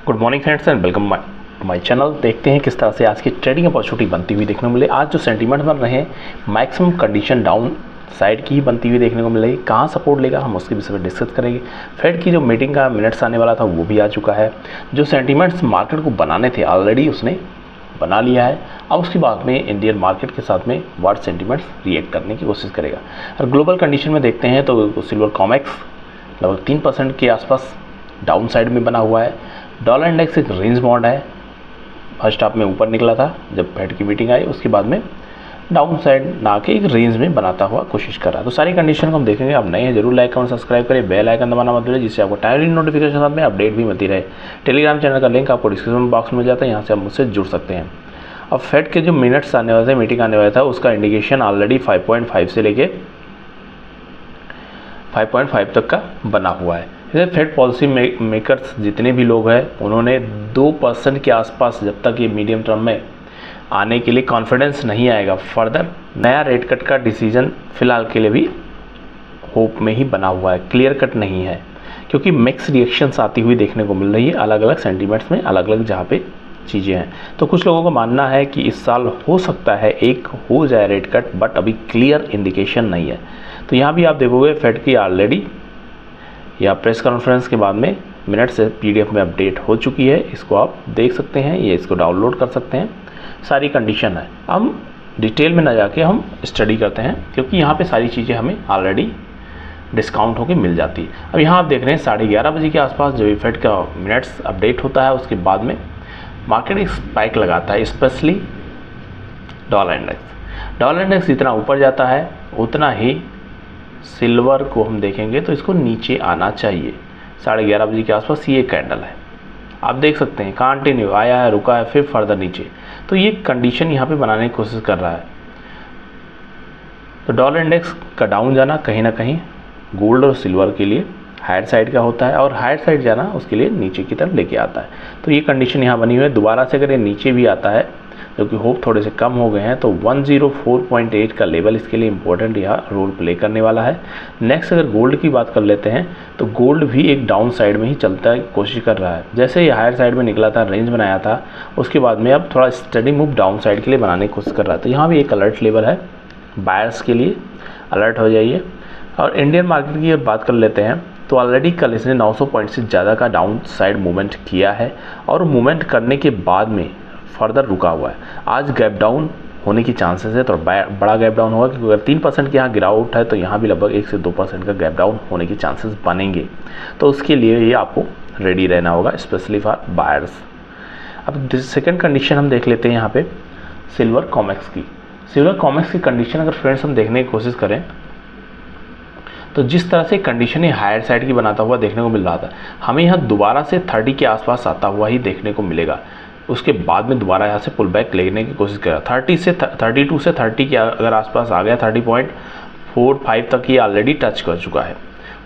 Good morning friends and welcome my channel. देखते हैं किस तरह से आज की ट्रेडिंग अपॉर्चुनिटी बनती हुई देखने को मिले। आज जो सेंटीमेंट बन रहे हैं मैक्सिमम कंडीशन डाउन साइड की ही बनती हुई देखने को मिलेगी। कहाँ सपोर्ट लेगा हम उसके विषय में डिस्कस करेंगे। फेड की जो मीटिंग का मिनट्स आने वाला था वो भी आ चुका है। जो सेंटीमेंट्स मार्केट को बनाने थे ऑलरेडी उसने बना लिया है। अब उसके बाद में इंडियन मार्केट के साथ में वर्ल्ड सेंटीमेंट्स रिएक्ट करने की कोशिश करेगा। और ग्लोबल कंडीशन में देखते हैं तो सिल्वर कॉमेक्स लगभग 3% के आसपास डाउन साइड में बना हुआ है। डॉलर इंडेक्स एक रेंज बॉन्ड है, फर्स्ट हाफ में ऊपर निकला था जब फेड की मीटिंग आई, उसके बाद में डाउन साइड ना के एक रेंज में बनाता हुआ कोशिश कर रहा है। तो सारी कंडीशन को हम देखेंगे। आप नए हैं जरूर लाइक कमेंट सब्सक्राइब करें, बेल आइकन दबाना मत भूलिए जिससे आपको टाइमली नोटिफिकेशन साथ में अपडेट भी मिलती रहे। टेलीग्राम चैनल का लिंक आपको डिस्क्रिप्शन बॉक्स में मिल जाता है, यहाँ से आप मुझसे जुड़ सकते हैं। अब फेड के जो मिनट्स आने वाले थे, मीटिंग आने वाला था, उसका इंडिकेशन ऑलरेडी 5.5 से लेके 5.5 तक का बना हुआ है। जैसे फेड पॉलिसी मेकर्स जितने भी लोग हैं उन्होंने 2% के आसपास जब तक ये मीडियम टर्म में आने के लिए कॉन्फिडेंस नहीं आएगा, फर्दर नया रेट कट का डिसीजन फिलहाल के लिए भी होप में ही बना हुआ है, क्लियर कट नहीं है। क्योंकि मिक्स रिएक्शंस आती हुई देखने को मिल रही है अलग अलग सेंटीमेंट्स में, अलग अलग जहाँ पे चीज़ें हैं। तो कुछ लोगों का मानना है कि इस साल हो सकता है एक हो जाए रेट कट, बट अभी क्लियर इंडिकेशन नहीं है। तो यहाँ भी आप देखोगे फेड की ऑलरेडी या प्रेस कॉन्फ्रेंस के बाद में मिनट से PDF में अपडेट हो चुकी है, इसको आप देख सकते हैं, ये इसको डाउनलोड कर सकते हैं। सारी कंडीशन है, हम डिटेल में ना जाके हम स्टडी करते हैं क्योंकि यहाँ पे सारी चीज़ें हमें ऑलरेडी डिस्काउंट होकर मिल जाती है। अब यहाँ आप देख रहे हैं 11:30 बजे के आसपास जो फेड का मिनट्स अपडेट होता है उसके बाद में मार्केट एक स्पाइक लगाता है, specially dollar index. Dollar index जितना ऊपर जाता है उतना ही सिल्वर को हम देखेंगे तो इसको नीचे आना चाहिए। 11:30 बजे के आसपास ये कैंडल है, आप देख सकते हैं कंटिन्यू आया है, रुका है, फिर फर्दर नीचे। तो ये कंडीशन यहाँ पे बनाने की कोशिश कर रहा है। तो डॉलर इंडेक्स का डाउन जाना कहीं ना कहीं गोल्ड और सिल्वर के लिए हायर साइड का होता है और हायर साइड जाना उसके लिए नीचे की तरफ लेके आता है। तो ये कंडीशन यहाँ बनी हुई है। दोबारा से अगर ये नीचे भी आता है जो कि होप थोड़े से कम हो गए हैं तो 104.8 का लेवल इसके लिए इम्पोर्टेंट यहाँ रोल प्ले करने वाला है। नेक्स्ट अगर गोल्ड की बात कर लेते हैं तो गोल्ड भी एक डाउन साइड में ही चलता है, कोशिश कर रहा है। जैसे ये हायर साइड में निकला था, रेंज बनाया था, उसके बाद में अब थोड़ा स्टडी मूव डाउन साइड के लिए बनाने की कोशिश कर रहा है। तो यहाँ भी एक अलर्ट लेवल है, बायर्स के लिए अलर्ट हो जाइए। और इंडियन मार्केट की बात कर लेते हैं तो ऑलरेडी कल इसने 900 पॉइंट से ज़्यादा का डाउन साइड मूवमेंट किया है और मूवमेंट करने के बाद में फर्दर रुका हुआ है। आज गैप डाउन होने की चांसेस है, तो बड़ा गैप डाउन होगा क्योंकि अगर 3% के यहाँ गिरावट है तो यहाँ भी लगभग 1 से 2% का गैप डाउन होने की चांसेस बनेंगे। तो उसके लिए ये आपको रेडी रहना होगा, स्पेशली फॉर बायर्स। अब सेकेंड कंडीशन हम देख लेते हैं यहाँ पे सिल्वर कॉमेक्स की। सिल्वर कॉमेक्स की कंडीशन अगर फ्रेंड्स हम देखने की कोशिश करें तो जिस तरह से कंडीशन ही हायर साइड की बनाता हुआ देखने को मिल रहा था, हमें यहाँ दोबारा से 30 के आसपास आता हुआ ही देखने को मिलेगा। उसके बाद में दोबारा यहाँ से पुल बैक लेने की कोशिश करा। 32 से 30 के अगर आसपास आ गया, 30.45 तक ये ऑलरेडी टच कर चुका है।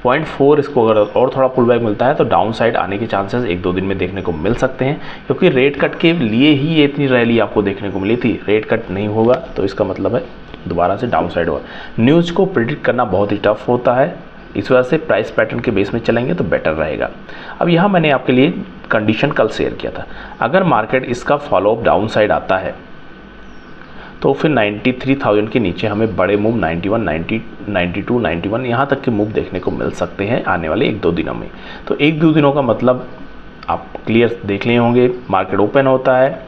0.4 इसको अगर और थोड़ा पुल बैक मिलता है तो डाउन साइड आने के चांसेस 1-2 दिन में देखने को मिल सकते हैं क्योंकि रेट कट के लिए ही ये इतनी रैली आपको देखने को मिली थी। रेट कट नहीं होगा तो इसका मतलब है दोबारा से डाउन साइड होगा। न्यूज़ को प्रिडिक्ट करना बहुत ही टफ होता है, इस वजह से प्राइस पैटर्न के बेस में चलेंगे तो बेटर रहेगा। अब यहाँ मैंने आपके लिए कंडीशन कल शेयर किया था, अगर मार्केट इसका फॉलोअप डाउन साइड आता है तो फिर 93,000 के नीचे हमें बड़े मूव 91, 90, 92, 91 यहाँ तक के मूव देखने को मिल सकते हैं आने वाले 1-2 दिनों में। तो 1-2 दिनों का मतलब आप क्लियर देख लिए होंगे, मार्केट ओपन होता है,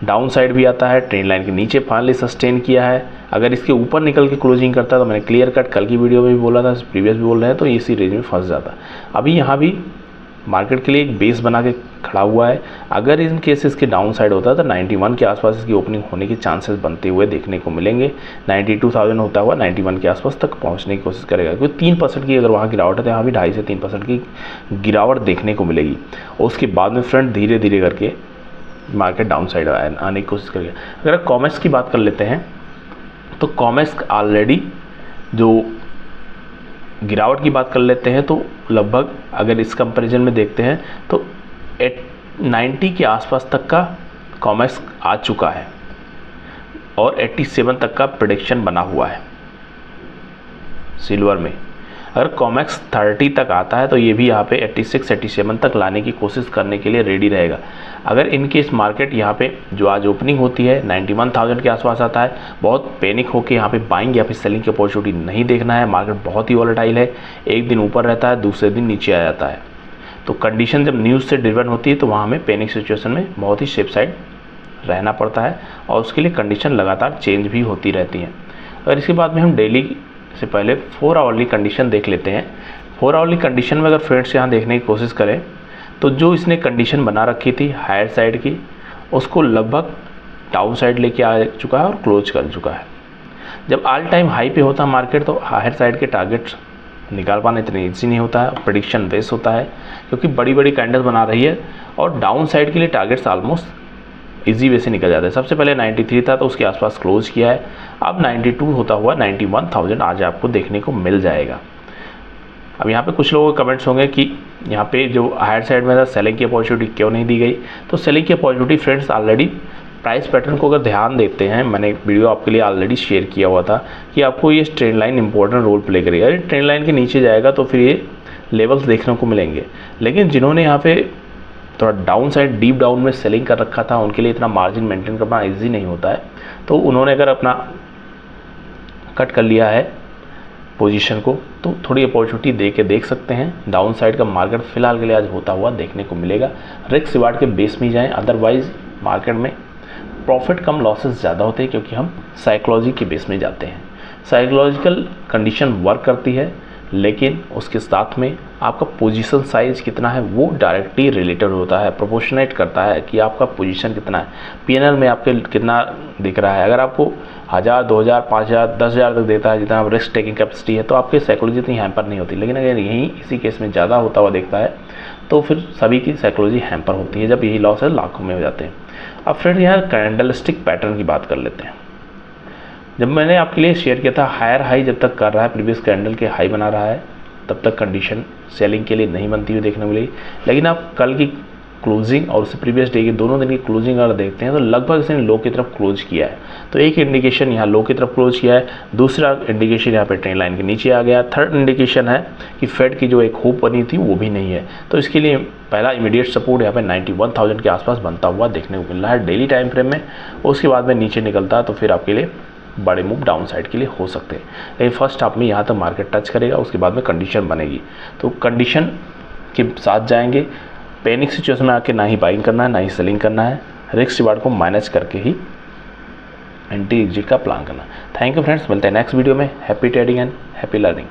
डाउन साइड भी आता है, ट्रेंड लाइन के नीचे फाइनली सस्टेन किया है। अगर इसके ऊपर निकल के क्लोजिंग करता है तो मैंने क्लियर कट कल की वीडियो में भी बोला था, प्रीवियस भी बोल रहे हैं, तो इसी रेंज में फंस जाता। अभी यहाँ भी मार्केट के लिए एक बेस बना के खड़ा हुआ है। अगर इन केस इसके डाउन साइड होता है तो 91 के आसपास इसकी ओपनिंग होने के चांसेस बनते हुए देखने को मिलेंगे। 92,000 होता हुआ 91 के आसपास तक पहुंचने की कोशिश करेगा क्योंकि 3% की अगर वहाँ गिरावट है तो यहाँ भी 2.5 से 3% की गिरावट देखने को मिलेगी। और उसके बाद में फ्रंट धीरे धीरे करके मार्केट डाउन साइड आने की कोशिश करेगा। अगर कॉमेक्स की बात कर लेते हैं तो कॉमेक्स ऑलरेडी जो गिरावट की बात कर लेते हैं तो लगभग अगर इस कंपैरिजन में देखते हैं तो 90 के आसपास तक का कॉमेक्स आ चुका है और 87 तक का प्रेडिक्शन बना हुआ है सिल्वर में। अगर कॉमेक्स 30 तक आता है तो ये भी यहाँ पे 86 87 तक लाने की कोशिश करने के लिए रेडी रहेगा। अगर इनकेस मार्केट यहाँ पे जो आज ओपनिंग होती है 91,000 के आसपास आता है, बहुत पैनिक होकर यहाँ पे बाइंग या फिर सेलिंग की अपॉर्चुनिटी नहीं देखना है। मार्केट बहुत ही वॉलेटाइल है, एक दिन ऊपर रहता है, दूसरे दिन नीचे आ जाता है। तो कंडीशन जब न्यूज़ से ड्रिवन होती है तो वहाँ हमें पैनिक सिचुएशन में बहुत ही सेफ साइड रहना पड़ता है और उसके लिए कंडीशन लगातार चेंज भी होती रहती हैं। और इसके बाद में हम डेली से पहले 4 आवरली कंडीशन देख लेते हैं। 4 आवरली कंडीशन में अगर फ्रेंड्स यहाँ देखने की कोशिश करें तो जो इसने कंडीशन बना रखी थी हायर साइड की, उसको लगभग डाउन साइड लेके आ चुका है और क्लोज कर चुका है। जब ऑल टाइम हाई पे होता है मार्केट तो हायर साइड के टारगेट्स निकाल पाना इतनी ईजी नहीं होता है, प्रेडिक्शन बेस होता है क्योंकि बड़ी बड़ी कैंडल्स बना रही है और डाउन साइड के लिए टारगेट्स ऑलमोस्ट इजी वे से निकल जाता है। सबसे पहले 93 था तो उसके आसपास क्लोज किया है, अब 92 होता हुआ 91,000 आज आपको देखने को मिल जाएगा। अब यहाँ पे कुछ लोगों के कमेंट्स होंगे कि यहाँ पे जो हायर साइड में था सेलिंग की अपॉर्चुनिटी क्यों नहीं दी गई। तो सेलिंग की opportunity friends already price pattern को अगर ध्यान देते हैं, मैंने वीडियो आपके लिए ऑलरेडी शेयर किया हुआ था कि आपको ये trend line important role play करेगी। अगर ट्रेंड लाइन के नीचे जाएगा तो फिर ये लेवल्स देखने को मिलेंगे, लेकिन जिन्होंने यहाँ पे थोड़ा डाउन साइड डीप डाउन में सेलिंग कर रखा था उनके लिए इतना मार्जिन मेंटेन करना इजी नहीं होता है। तो उन्होंने अगर अपना कट कर लिया है पोजीशन को तो थोड़ी अपॉर्चुनिटी दे के देख सकते हैं। डाउन साइड का मार्केट फिलहाल के लिए आज होता हुआ देखने को मिलेगा। रिस्क रिवार्ड के बेस में जाएं, अदरवाइज मार्केट में प्रॉफिट कम लॉसेस ज़्यादा होते हैं क्योंकि हम साइकोलॉजी के बेस में जाते हैं। साइकोलॉजिकल कंडीशन वर्क करती है, लेकिन उसके साथ में आपका पोजीशन साइज कितना है वो डायरेक्टली रिलेटेड होता है, प्रोपोर्शनेट करता है कि आपका पोजीशन कितना है, पीएनएल में आपके कितना दिख रहा है। अगर आपको 1000, 2000, 5000, 10,000 तक देता है जितना रिस्क टेकिंग कैपेसिटी है तो आपकी साइकोलॉजी इतनी हैम्पर नहीं होती। लेकिन अगर यहीं इसी केस में ज़्यादा होता हुआ देखता है तो फिर सभी की साइकोलॉजी हैम्पर होती है, जब यही लॉस है लाखों में हो जाते हैं। अब फ्रेंड यहाँ कैंडलस्टिक पैटर्न की बात कर लेते हैं। जब मैंने आपके लिए शेयर किया था हायर हाई जब तक कर रहा है, प्रीवियस कैंडल के हाई बना रहा है, तब तक कंडीशन सेलिंग के लिए नहीं बनती हुई देखने को मिलेगी। लेकिन आप कल की क्लोजिंग और उससे प्रीवियस डे की दोनों दिन की क्लोजिंग अगर देखते हैं तो लगभग इसने लो की तरफ क्लोज किया है। तो एक इंडिकेशन यहाँ लो की तरफ क्लोज किया है, दूसरा इंडिकेशन यहाँ पे ट्रेंड लाइन के नीचे आ गया, थर्ड इंडिकेशन है कि फेड की जो एक होप बनी थी वो भी नहीं है। तो इसके लिए पहला इमीडिएट सपोर्ट यहाँ पे 91,000 के आसपास बनता हुआ देखने को मिल रहा है डेली टाइम फ्रेम में। उसके बाद में नीचे निकलता है तो फिर आपके लिए बड़े मूव डाउन साइड के लिए हो सकते हैं। लेकिन फर्स्ट हाफ में यहाँ तक मार्केट टच करेगा, उसके बाद में कंडीशन बनेगी। तो कंडीशन के साथ जाएंगे, पैनिक सिचुएशन में आके ना ही बाइंग करना है ना ही सेलिंग करना है, रिस्क रिवार्ड को मैनेज करके ही एंट्री एग्जिट का प्लान करना। थैंक यू फ्रेंड्स, मिलते हैं नेक्स्ट वीडियो में। Happy trading and happy learning.